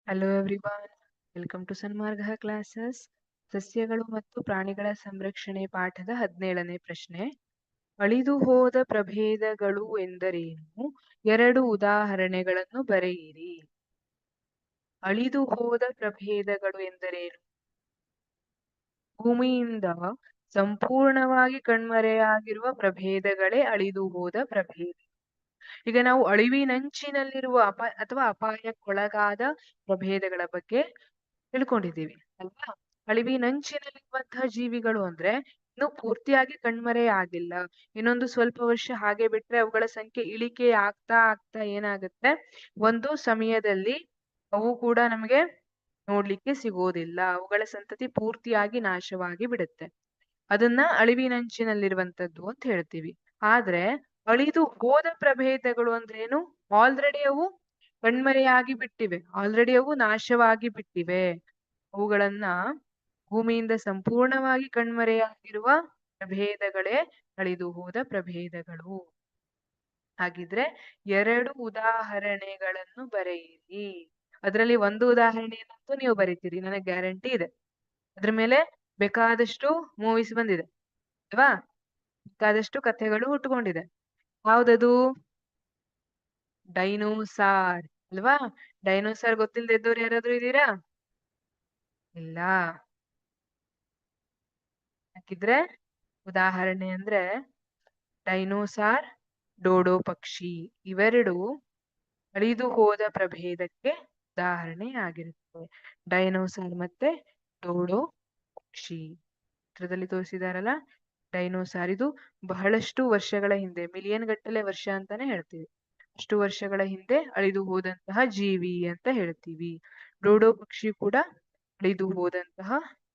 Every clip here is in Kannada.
Hello everyone, welcome to Sanmarga classes. ಸಸ್ಯಗಳು ಮತ್ತು ಪ್ರಾಣಿಗಳ ಸಂರಕ್ಷಣೆ ಪಾಠದ 17ನೇ ಪ್ರಶ್ನೆ. ಅಳಿದು ಹೋದ ಪ್ರಭೇದಗಳು ಎಂದರೇನು? 2 ಉದಾಹರಣೆಗಳನ್ನು ಬರೆಯಿರಿ. ಅಳಿದು ಹೋದ ಪ್ರಭೇದಗಳು ಎಂದರೇನು? ಭೂಮಿಯಿಂದ ಸಂಪೂರ್ಣವಾಗಿ ಕಣ್ಮರೆಯಾಗಿರುವ ಪ್ರಭೇದಗಳೇ ಅಳಿದು ಹೋದ ಪ್ರಭೇದ. ಈಗ ನಾವು ಅಳಿವಿನಂಚಿನಲ್ಲಿರುವ ಅಥವಾ ಅಪಾಯಕ್ಕೊಳಗಾದ ಪ್ರಭೇದಗಳ ಬಗ್ಗೆ ತಿಳ್ಕೊಂಡಿದ್ದೀವಿ ಅಲ್ವಾ? ಅಳಿವಿನಂಚಿನಲ್ಲಿರುವಂತಹ ಜೀವಿಗಳು ಅಂದ್ರೆ ಇನ್ನು ಪೂರ್ತಿಯಾಗಿ ಕಣ್ಮರೆ ಆಗಿಲ್ಲ. ಇನ್ನೊಂದು ಸ್ವಲ್ಪ ವರ್ಷ ಹಾಗೆ ಬಿಟ್ರೆ ಅವುಗಳ ಸಂಖ್ಯೆ ಇಳಿಕೆ ಆಗ್ತಾ ಆಗ್ತಾ ಏನಾಗುತ್ತೆ, ಒಂದು ಸಮಯದಲ್ಲಿ ಅವು ಕೂಡ ನಮಗೆ ನೋಡ್ಲಿಕ್ಕೆ ಸಿಗೋದಿಲ್ಲ. ಅವುಗಳ ಸಂತತಿ ಪೂರ್ತಿಯಾಗಿ ನಾಶವಾಗಿ ಬಿಡುತ್ತೆ. ಅದನ್ನ ಅಳಿವಿನಂಚಿನಲ್ಲಿರುವಂತದ್ದು ಅಂತ ಹೇಳ್ತೀವಿ. ಆದ್ರೆ ಅಳಿದು ಹೋದ ಪ್ರಭೇದಗಳು ಅಂದ್ರೇನು? ಆಲ್ರೆಡಿ ಅವು ಕಣ್ಮರೆಯಾಗಿ ಬಿಟ್ಟಿವೆ, ಆಲ್ರೆಡಿ ಅವು ನಾಶವಾಗಿ ಬಿಟ್ಟಿವೆ. ಅವುಗಳನ್ನ ಭೂಮಿಯಿಂದ ಸಂಪೂರ್ಣವಾಗಿ ಕಣ್ಮರೆಯಾಗಿರುವ ಪ್ರಭೇದಗಳೇ ಅಳಿದು ಹೋದ ಪ್ರಭೇದಗಳು. ಹಾಗಿದ್ರೆ 2 ಉದಾಹರಣೆಗಳನ್ನು ಬರೆಯಿರಿ. ಅದರಲ್ಲಿ ಒಂದು ಉದಾಹರಣೆಯನ್ನಂತೂ ನೀವು ಬರೀತೀರಿ, ನನಗೆ ಗ್ಯಾರಂಟಿ ಇದೆ. ಅದ್ರ ಮೇಲೆ ಬೇಕಾದಷ್ಟು ಮೂವೀಸ್ ಬಂದಿದೆ ಅಲ್ವಾ? ಬೇಕಾದಷ್ಟು ಕಥೆಗಳು ಹುಟ್ಟುಕೊಂಡಿದೆ. ಯಾವ್ದದು? ಡೈನೋಸಾರ್ ಅಲ್ವಾ? ಡೈನೋಸಾರ್ ಗೊತ್ತಿಲ್ಲದೆ ಇದ್ದವ್ರು ಯಾರಾದ್ರೂ ಇದ್ದೀರಾ? ಇಲ್ಲ. ಹಾಗಿದ್ರೆ ಉದಾಹರಣೆ ಅಂದ್ರೆ ಡೈನೋಸಾರ್, ಡೋಡೋ ಪಕ್ಷಿ ಇವೆರಡು ಅಳಿದು ಹೋದ ಪ್ರಭೇದಕ್ಕೆ ಉದಾಹರಣೆ ಆಗಿರುತ್ತೆ. ಡೈನೋಸಾರ್ ಮತ್ತೆ ಡೋಡೋ ಪಕ್ಷಿ ಚಿತ್ರದಲ್ಲಿ ತೋರಿಸಿದಾರಲ್ಲ, ಡೈನೋಸಾರ್ ಇದು ಬಹಳಷ್ಟು ವರ್ಷಗಳ ಹಿಂದೆ, ಮಿಲಿಯನ್ ಗಟ್ಟಲೆ ವರ್ಷ ಅಂತಾನೆ ಹೇಳ್ತೀವಿ, ಅಷ್ಟು ವರ್ಷಗಳ ಹಿಂದೆ ಅಳಿದು ಹೋದಂತಹ ಜೀವಿ ಅಂತ ಹೇಳ್ತೀವಿ. ಡೋಡೋ ಪಕ್ಷಿ ಕೂಡ ಅಳಿದು ಹೋದಂತಹ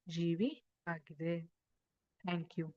ಜೀವಿ ಆಗಿದೆ. Thank you.